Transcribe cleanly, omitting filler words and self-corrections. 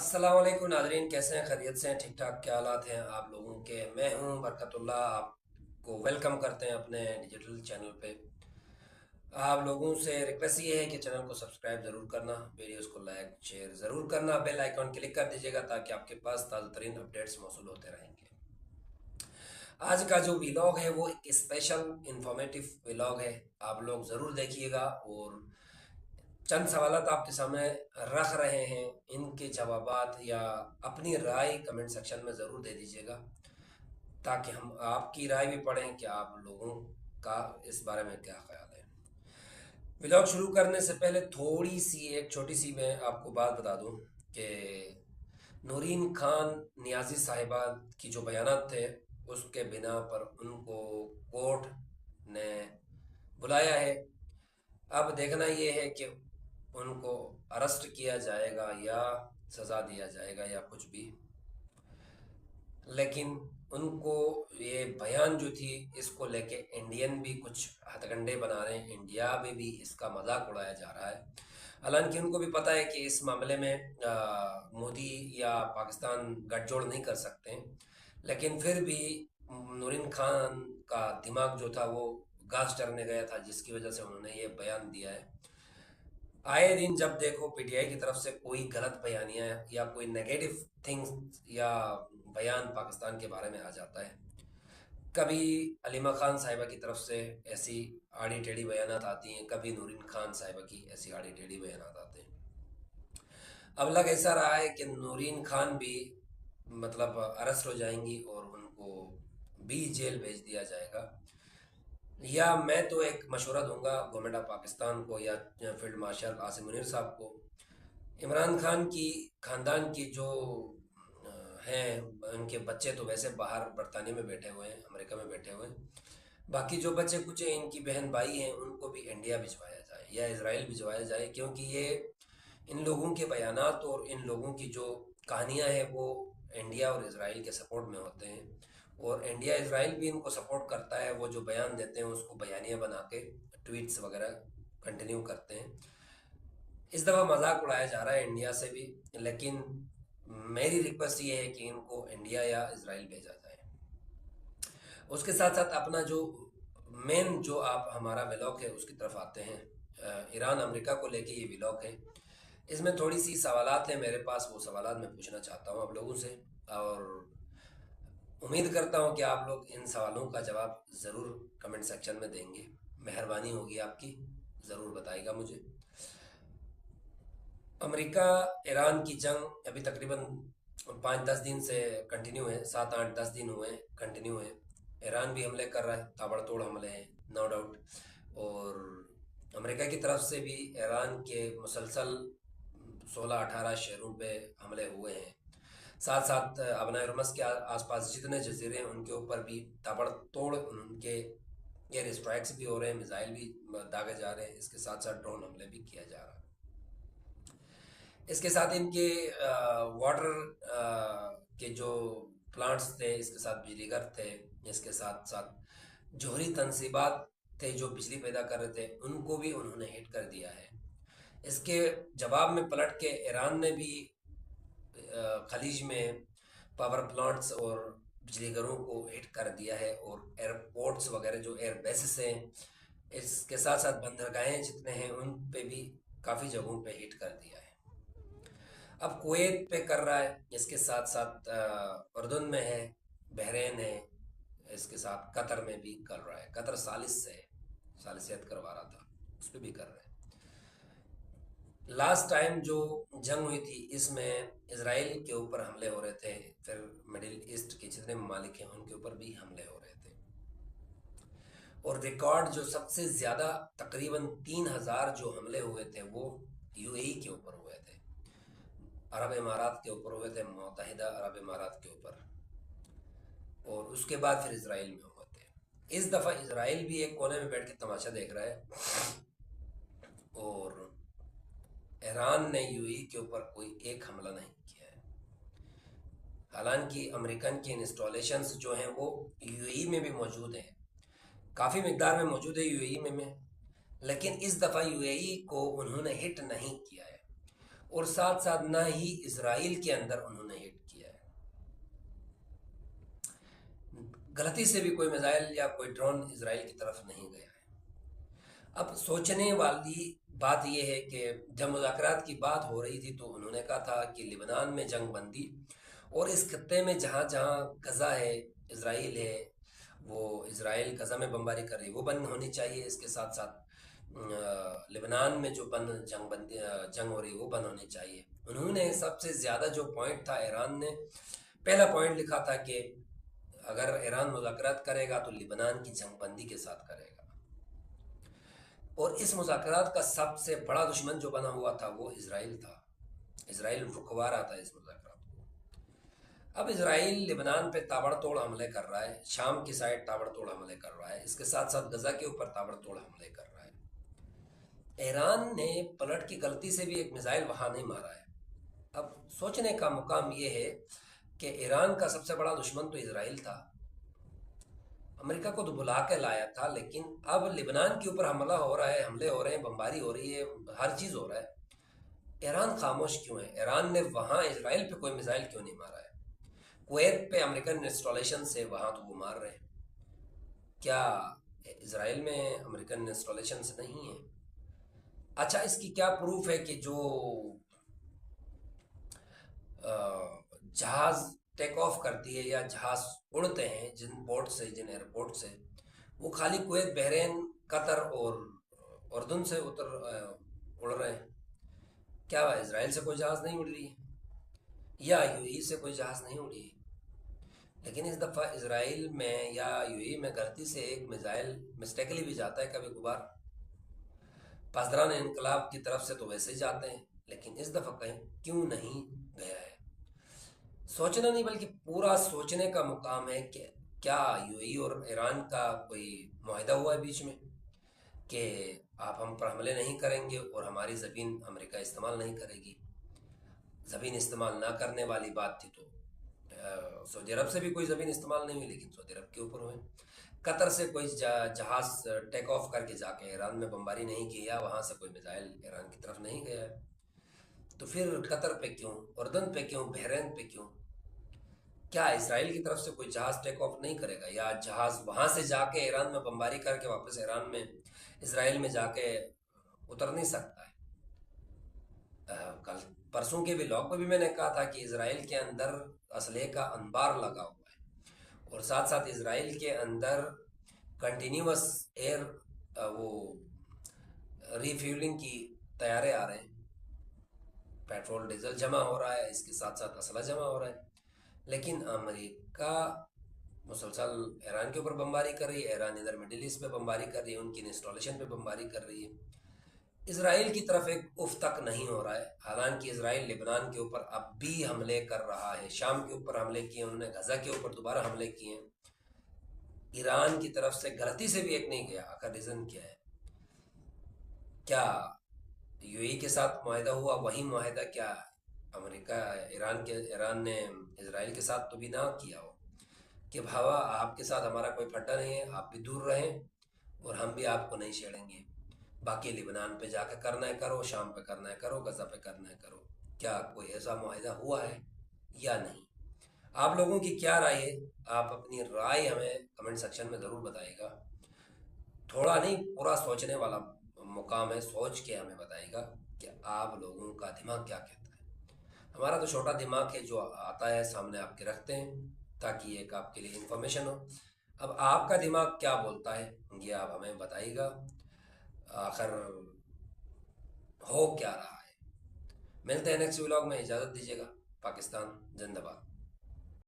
अस्सलाम वालेकुम नाजरीन, कैसे हैं? खैरियत से हैं? ठीक ठाक क्या हालात हैं आप लोगों के? मैं हूं बरकतुल्लाह, आपको वेलकम करते हैं अपने डिजिटल चैनल पे। आप लोगों से रिक्वेस्ट ये है कि चैनल को सब्सक्राइब ज़रूर करना, वीडियोस को लाइक शेयर ज़रूर करना, बेल आइकॉन क्लिक कर दीजिएगा ताकि आपके पास ताज़ा तरीन अपडेट्स मौसूल होते रहेंगे। आज का जो व्लॉग है वो एक स्पेशल इंफॉर्मेटिव व्लॉग है, आप लोग ज़रूर देखिएगा। और चंद सवालात आपके सामने रख रहे हैं, इनके जवाबात या अपनी राय कमेंट सेक्शन में ज़रूर दे दीजिएगा ताकि हम आपकी राय भी पढ़ें कि आप लोगों का इस बारे में क्या ख्याल है। व्लॉग शुरू करने से पहले थोड़ी सी एक छोटी सी मैं आपको बात बता दूं कि नूरीन खान नियाजी साहिबा की जो बयानात थे उसके बिना पर उनको कोर्ट ने बुलाया है। अब देखना ये है कि उनको अरेस्ट किया जाएगा या सज़ा दिया जाएगा या कुछ भी। लेकिन उनको ये बयान जो थी इसको लेके इंडियन भी कुछ हथकंडे बना रहे हैं, इंडिया में भी इसका मजाक उड़ाया जा रहा है। हालांकि उनको भी पता है कि इस मामले में मोदी या पाकिस्तान गठजोड़ नहीं कर सकते हैं, लेकिन फिर भी नूरिन खान का दिमाग जो था वो घास चरने गया था, जिसकी वजह से उन्होंने ये बयान दिया है। आए दिन जब देखो पीटीआई की तरफ से कोई गलत बयानियां या कोई नेगेटिव थिंग्स या बयान पाकिस्तान के बारे में आ जाता है, कभी अलीमा खान साहिबा की तरफ से ऐसी आड़ी टेढ़ी बयानात आती हैं, कभी नूरिन खान साहिबा की ऐसी आड़ी टेढ़ी बयानात आते हैं। अब लग ऐसा रहा है कि नूरिन खान भी मतलब अरेस्ट हो जाएंगी और उनको भी जेल भेज दिया जाएगा। या मैं तो एक मशवरा दूंगा गवर्नमेंट ऑफ पाकिस्तान को या फील्ड मार्शल आसिम मुनीर साहब को, इमरान खान की खानदान की जो हैं, उनके बच्चे तो वैसे बाहर बरतानिया में बैठे हुए हैं, अमेरिका में बैठे हुए हैं। बाकी जो बच्चे कुछ इनकी बहन भाई हैं उनको भी इंडिया भिजवाया जाए या इसराइल भिजवाया जाए, क्योंकि ये इन लोगों के बयानात और इन लोगों की जो कहानियां हैं वो इंडिया और इसराइल के सपोर्ट में होते हैं। और इंडिया इसराइल भी इनको सपोर्ट करता है, वो जो बयान देते हैं उसको बयानियां बना के ट्वीट्स वगैरह कंटिन्यू करते हैं। इस दफ़ा मजाक उड़ाया जा रहा है इंडिया से भी, लेकिन मेरी रिक्वेस्ट ये है कि इनको इंडिया या इसराइल भेजा जाए। उसके साथ साथ अपना जो मेन जो आप हमारा व्लॉग है उसकी तरफ आते हैं। ईरान अमेरिका को लेके ये व्लॉग है, इसमें थोड़ी सी सवालात हैं मेरे पास, वो सवालात मैं पूछना चाहता हूँ आप लोगों से। और उम्मीद करता हूँ कि आप लोग इन सवालों का जवाब ज़रूर कमेंट सेक्शन में देंगे। मेहरबानी होगी आपकी, ज़रूर बताइएगा मुझे। अमेरिका ईरान की जंग अभी तकरीबन 5-10 दिन से कंटिन्यू है, 7-8-10 दिन हुए कंटिन्यू है। ईरान भी हमले कर रहा है, ताबड़तोड़ हमले हैं, नो डाउट। और अमेरिका की तरफ से भी ईरान के मुसलसल 16-18 शहरों पे हमले हुए हैं। साथ साथ अबना हरमस के आसपास जितने जजीरे हैं उनके ऊपर भी ताबड़तोड़ उनके एयर स्ट्राइक्स भी हो रहे हैं, मिसाइल भी दागे जा रहे हैं, इसके साथ साथ ड्रोन हमले भी किया जा रहा है। इसके साथ इनके वाटर के जो प्लांट्स थे, इसके साथ बिजली घर थे, इसके साथ साथ जोहरी तनसीबात थे जो बिजली पैदा कर रहे थे, उनको भी उन्होंने हिट कर दिया है। इसके जवाब में पलट के ईरान ने भी खलीज में पावर प्लांट्स और बिजली घरों को हिट कर दिया है, और एयरपोर्ट्स वगैरह जो एयर बेसिस हैं, इसके साथ साथ बंदरगाहें जितने हैं उन पे भी काफ़ी जगहों पे हिट कर दिया है। अब कुवैत पे कर रहा है, इसके साथ साथ उर्दन में है, बहरीन है, इसके साथ कतर में भी कर रहा है। कतर सालिस से सालिसियत करवा रहा था, उस पर भी कर रहा है। लास्ट टाइम जो जंग हुई थी इसमें इसराइल के ऊपर हमले हो रहे थे, फिर मिडिल ईस्ट के जितने ममालिक हैं उनके ऊपर भी हमले हो रहे थे। और रिकॉर्ड जो सबसे ज़्यादा तकरीबन 3,000 जो हमले हुए थे वो यूएई के ऊपर हुए थे, अरब इमारात के ऊपर हुए थे, मुत्तहिदा अरब इमारात के ऊपर। और उसके बाद फिर इसराइल में हुए थे। इस दफ़ा इसराइल भी एक कोने में बैठ के तमाशा देख रहा है, और ईरान ने यूएई के ऊपर कोई एक हमला नहीं किया है। हालांकि अमेरिकन की इंस्टॉलेशंस जो हैं वो यूएई में भी मौजूद हैं, काफ़ी मिकदार में मौजूद है यूएई में, लेकिन इस दफ़ा यूएई को उन्होंने हिट नहीं किया है। اور ساتھ ساتھ نہ ہی اسرائیل کے اندر انہوں نے ہٹ کیا ہے. غلطی سے بھی کوئی میزائل یا کوئی ڈرون اسرائیل کی طرف نہیں گیا ہے. اب سوچنے والی بات یہ ہے کہ جب مذاکرات کی بات ہو رہی تھی تو انہوں نے کہا تھا کہ لبنان میں جنگ بندی اور اس خطے میں جہاں جہاں غزہ ہے، اسرائیل ہے، وہ اسرائیل غزہ میں بمباری کر رہی ہے وہ بند ہونی چاہیے. اس کے ساتھ ساتھ لبنان میں جو جنگ ہو رہی ہے وہ بند ہونی چاہیے. انہوں نے سب سے زیادہ جو پوائنٹ تھا، ایران نے پہلا پوائنٹ لکھا تھا کہ اگر ایران مذاکرات کرے گا تو لبنان کی جنگ بندی کے ساتھ کرے گا. اور اس مذاکرات کا سب سے بڑا دشمن جو بنا ہوا تھا وہ اسرائیل تھا. اسرائیل رکوا رہا تھا اس مذاکرات کو. اب اسرائیل لبنان پہ تابڑ توڑ حملے کر رہا ہے، شام کی سائڈ تابڑ توڑ حملے کر رہا ہے، اس کے ساتھ ساتھ غزہ کے اوپر تابڑ توڑ حملے کر رہا ہے. ایران نے پلٹ کی غلطی سے بھی ایک میزائل وہاں نہیں مارا ہے. اب سوچنے کا مقام یہ ہے کہ ایران کا سب سے بڑا دشمن تو اسرائیل تھا، امریکہ کو تو بلا کے لایا تھا، لیکن اب لبنان کے اوپر حملہ ہو رہا ہے، حملے ہو رہے ہیں، بمباری ہو رہی ہے، ہر چیز ہو رہا ہے. ایران خاموش کیوں ہے؟ ایران نے وہاں اسرائیل پہ کوئی میزائل کیوں نہیں مارا ہے؟ کویت پہ امریکن انسٹالیشن سے وہاں تو وہ مار رہے ہیں. کیا اسرائیل میں امریکن انسٹالیشن سے نہیں ہے؟ اچھا، اس کی کیا پروف ہے کہ جو جہاز ٹیک آف کرتی ہے یا جہاز اڑتے ہیں جن پورٹ سے، جن ایئرپورٹ سے، وہ خالی کویت، بحرین، قطر اور اردن سے اڑ رہے ہیں؟ کیا اسرائیل سے کوئی جہاز نہیں اڑ رہی ہے یا یو ای سے کوئی جہاز نہیں اڑی ہے؟ لیکن اس دفعہ اسرائیل میں یا یو ای میں غلطی سے ایک میزائل مسٹیکلی بھی جاتا ہے کبھی کبھار. پاسداران انقلاب کی طرف سے تو ویسے ہی جاتے ہیں، لیکن اس دفعہ کہیں کیوں نہیں گیا ہے؟ سوچنا نہیں بلکہ پورا سوچنے کا مقام ہے کہ کیا یو ای اور ایران کا کوئی معاہدہ ہوا ہے بیچ میں کہ آپ ہم پر حملے نہیں کریں گے اور ہماری زمین امریکہ استعمال نہیں کرے گی. زمین استعمال نہ کرنے والی بات تھی تو سعودی عرب سے بھی کوئی زمین استعمال نہیں ہوئی، لیکن سعودی عرب کے اوپر ہوئے. قطر سے کوئی جہاز ٹیک آف کر کے جا کے ایران میں بمباری نہیں کی یا وہاں سے کوئی میزائل ایران کی طرف نہیں گیا ہے. تو پھر قطر پہ کیوں، اردن پہ کیوں، بحرین پہ کیوں؟ کیا اسرائیل کی طرف سے کوئی جہاز ٹیک آف نہیں کرے گا یا جہاز وہاں سے جا کے ایران میں بمباری کر کے واپس ایران میں، اسرائیل میں جا کے اتر نہیں سکتا ہے؟ کل پرسوں کے ولاگ پہ بھی میں نے کہا تھا کہ اسرائیل کے اندر اسلحے کا انبار لگا ہوا ہے اور ساتھ ساتھ اسرائیل کے اندر کنٹینیوس ایئر وہ ریفیولنگ کی طیارے آ رہے ہیں، پیٹرول ڈیزل جمع ہو رہا ہے، اس کے ساتھ ساتھ اسلحہ جمع ہو رہا ہے. لیکن امریکہ مسلسل ایران کے اوپر بمباری کر رہی ہے، ایران ادھر مڈل ایسٹ پہ بمباری کر رہی ہے، ان کی انسٹالیشن پہ بمباری کر رہی ہے. اسرائیل کی طرف ایک اف تک نہیں ہو رہا ہے، حالانکہ اسرائیل لبنان کے اوپر اب بھی حملے کر رہا ہے، شام کے اوپر حملے کیے انہوں نے، غزہ کے اوپر دوبارہ حملے کیے ہیں. ایران کی طرف سے غلطی سے بھی ایک نہیں گیا. آخر ریزن کیا ہے؟ کیا یو ای کے ساتھ معاہدہ ہوا، وہی معاہدہ کیا امریکہ ایران نے اسرائیل کے ساتھ تو بھی نہ کیا ہو کہ بھاوا آپ کے ساتھ ہمارا کوئی پھٹا نہیں ہے، آپ بھی دور رہیں اور ہم بھی آپ کو نہیں چھیڑیں گے، باقی لبنان پہ جا کے کرنا ہے کرو، شام پہ کرنا ہے کرو، غزہ پہ کرنا ہے کرو. کیا کوئی ایسا معاہدہ ہوا ہے یا نہیں؟ آپ لوگوں کی کیا رائے ہے؟ آپ اپنی رائے ہمیں کمنٹ سیکشن میں ضرور بتائے گا. تھوڑا نہیں، پورا سوچنے والا مقام ہے، سوچ کے ہمیں بتائے گا کہ آپ لوگوں کا دماغ کیا کہتا ہے. ہمارا تو چھوٹا دماغ ہے، جو آتا ہے سامنے آپ کے رکھتے ہیں تاکہ ایک آپ کے لیے انفارمیشن ہو. اب آپ کا دماغ کیا بولتا ہے یہ آپ ہمیں بتائیے گا. آخر ہو کیا رہا ہے؟ ملتے ہیں نیکسٹ ولاگ میں، اجازت دیجیے گا. پاکستان زندہ باد.